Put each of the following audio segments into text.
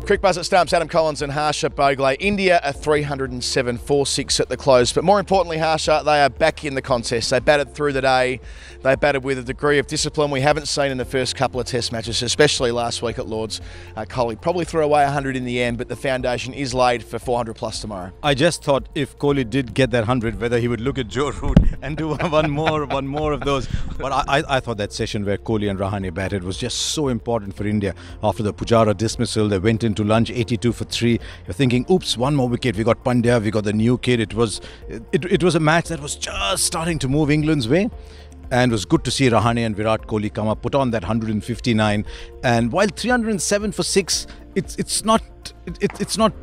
Quick buzz at stumps, Adam Collins and Harsha Bhogle. India are 307 4-6 at the close, but more importantly, Harsha, they are back in the contest. They batted through the day. They batted with a degree of discipline we haven't seen in the first couple of test matches, especially last week at Lords. Kohli probably threw away 100 in the end, but the foundation is laid for 400 plus tomorrow. I just thought if Kohli did get that 100, whether he would look at Joe Root and do one more of those. But I thought that session where Kohli and Rahane batted was just so important for India. After the Pujara dismissal, they went into lunch 82 for 3. You're thinking, oops, one more wicket. We got Pandya, we got the new kid. It was a match that was just starting to move England's way. And it was good to see Rahane and Virat Kohli come up, put on that 159. And while 307 for 6, it's not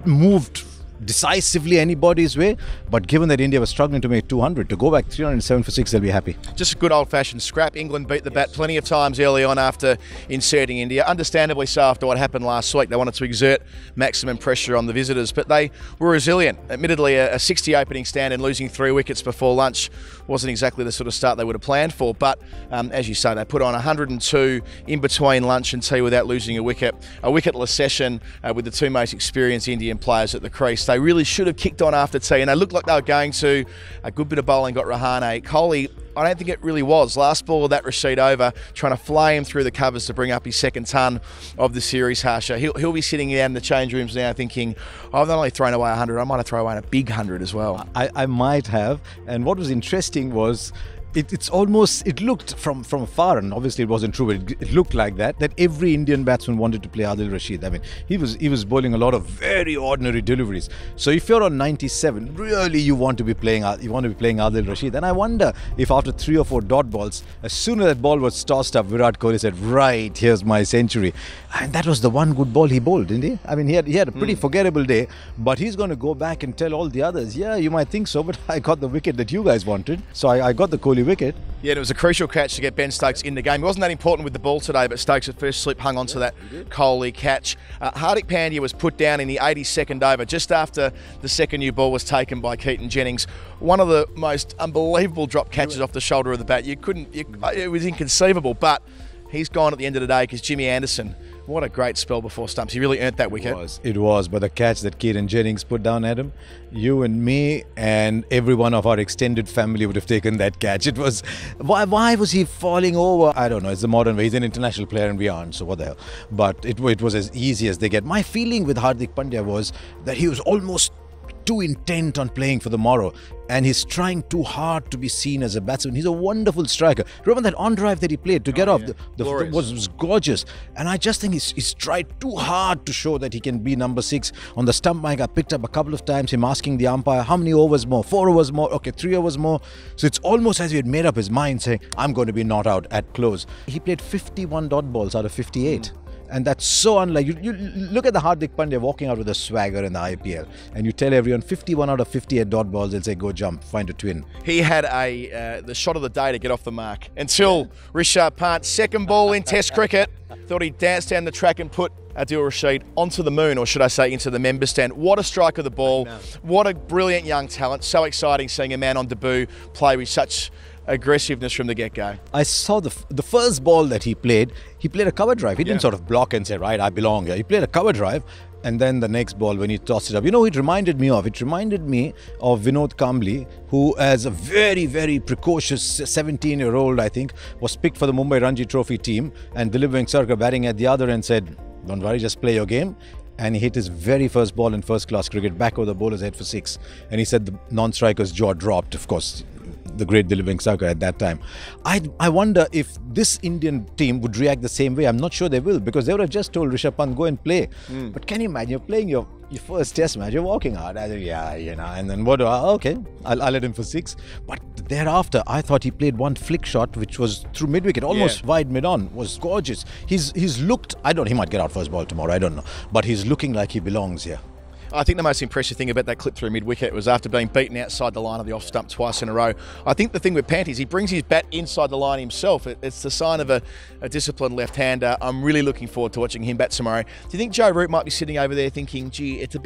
moved decisively anybody's way, but given that India was struggling to make 200, to go back 307 for 6, they'll be happy. Just a good old-fashioned scrap. England beat the bat plenty of times early on after inserting India, understandably so after what happened last week. They wanted to exert maximum pressure on the visitors, but they were resilient. Admittedly, a 60 opening stand and losing 3 wickets before lunch wasn't exactly the sort of start they would have planned for, but as you say, they put on 102 in between lunch and tea without losing a wicket. A wicketless session with the two most experienced Indian players at the crease. They really should have kicked on after tea, and they looked like they were going to. A good bit of bowling got Rahane. Kohli, I don't think it really was. Last ball of that Rashid over, trying to fly him through the covers to bring up his second ton of the series, Harsha. He'll be sitting down in the change rooms now thinking, I've not only thrown away 100, I might have thrown away a big 100 as well. I might have. And what was interesting was it looked from afar, and obviously it wasn't true, but it looked like that every Indian batsman wanted to play Adil Rashid. I mean, he was bowling a lot of very ordinary deliveries. So if you're on 97, really you want to be playing Adil Rashid. And I wonder if after 3 or 4 dot balls, as soon as that ball was tossed up, Virat Kohli said, right, here's my century. And that was the one good ball he bowled, didn't he? I mean, he had a pretty forgettable day, but he's going to go back and tell all the others, yeah, you might think so, but I got the wicket that you guys wanted. So I got the Kohli wicket. Yeah, it was a crucial catch to get Ben Stokes in the game. He wasn't that important with the ball today, but Stokes at first slip hung onto that Kohli catch. Hardik Pandya was put down in the 82nd over, just after the second new ball was taken by Keaton Jennings. One of the most unbelievable drop catches off the shoulder of the bat. It was inconceivable, but he's gone at the end of the day because Jimmy Anderson, what a great spell before stumps. He really earned that wicket. It was, but the catch that Keaton Jennings put down, Adam, you and me and every one of our extended family would have taken that catch. It was, why was he falling over? I don't know, it's the modern way. He's an international player and we aren't, so what the hell. But it was as easy as they get. My feeling with Hardik Pandya was that he was almost too intent on playing for the morrow, and he's trying too hard to be seen as a batsman. He's a wonderful striker. Remember that on drive that he played to get off? Was gorgeous. And I just think he's tried too hard to show that he can be number 6. On the stump mic, I picked up a couple of times him asking the umpire, how many overs more? 4 overs more? Okay, 3 overs more. So it's almost as if he had made up his mind saying, I'm going to be not out at close. He played 51 dot balls out of 58. And that's so unlike, you look at the Hardik Pandya walking out with a swagger in the IPL, and you tell everyone 51 out of 58 dot balls, they'll say, go jump, find a twin. He had the shot of the day to get off the mark until Rishabh Pant, second ball in Test cricket, thought he'd dance down the track and put Adil Rashid onto the moon, or should I say into the member stand. What a strike of the ball. What a brilliant young talent. So exciting seeing a man on debut play with such aggressiveness from the get-go. I saw the first ball that he played a cover drive. He didn't sort of block and say, right, I belong here. He played a cover drive, and then the next ball when he tossed it up, it reminded me of Vinod Kambli, who as a very, very precocious 17-year-old, I think, was picked for the Mumbai Ranji Trophy team, and Dilip Vengsarkar batting at the other end said, don't worry, just play your game. And he hit his very first ball in first-class cricket back over the bowler's head for 6. And he said the non-striker's jaw dropped, of course, the great Dilip Vengsarkar at that time. I wonder if this Indian team would react the same way. I'm not sure they will, because they would have just told Rishabh Pant, go and play. But can you imagine, you're playing your first test match, you're walking hard, and then I'll let him for 6. But thereafter, I thought he played one flick shot, which was through mid-wicket, almost wide mid-on, was gorgeous. He's looked, he might get out first ball tomorrow, I don't know, but he's looking like he belongs here. I think the most impressive thing about that clip through mid-wicket was after being beaten outside the line of the off-stump twice in a row. I think the thing with Pant is he brings his bat inside the line himself. It's the sign of a disciplined left-hander. I'm really looking forward to watching him bat tomorrow. Do you think Joe Root might be sitting over there thinking, gee, it's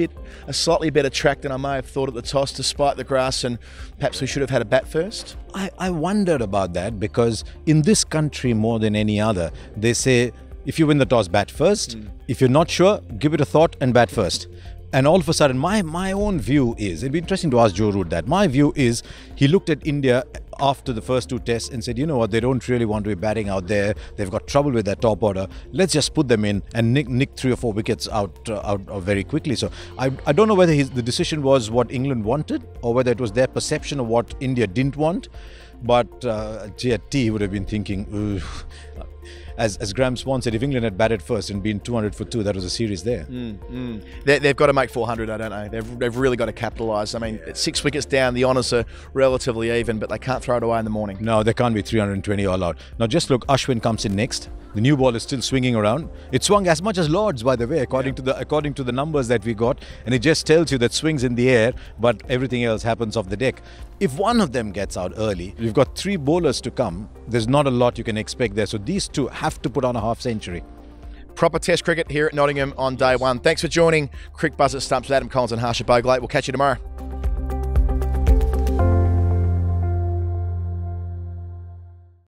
a slightly better track than I may have thought at the toss, despite the grass, and perhaps we should have had a bat first? I wondered about that, because in this country more than any other, they say If you win the toss, bat first. If you're not sure, give it a thought and bat first. And all of a sudden, my own view is, it'd be interesting to ask Joe Root that. My view is, he looked at India after the first 2 tests and said, you know what, they don't really want to be batting out there. They've got trouble with their top order. Let's just put them in and nick 3 or 4 wickets out very quickly. So I don't know whether the decision was what England wanted or whether it was their perception of what India didn't want. But T would have been thinking, as Graham Swan said, if England had batted first and been 200 for 2, that was a series there. They've got to make 400, I don't know. They've really got to capitalise. I mean, 6 wickets down, the honours are relatively even, but they can't throw it away in the morning. No, they can't be 320 all out. Now just look, Ashwin comes in next. The new ball is still swinging around. It swung as much as Lords, by the way, according to the numbers that we got, and it just tells you that swings in the air, but everything else happens off the deck. If one of them gets out early, you've got 3 bowlers to come. There's not a lot you can expect there. So these 2 have to put on a half century. Proper Test cricket here at Nottingham on day 1. Thanks for joining Crick Buzz at Stumps with Adam Collins and Harsha Bhogle. We'll catch you tomorrow.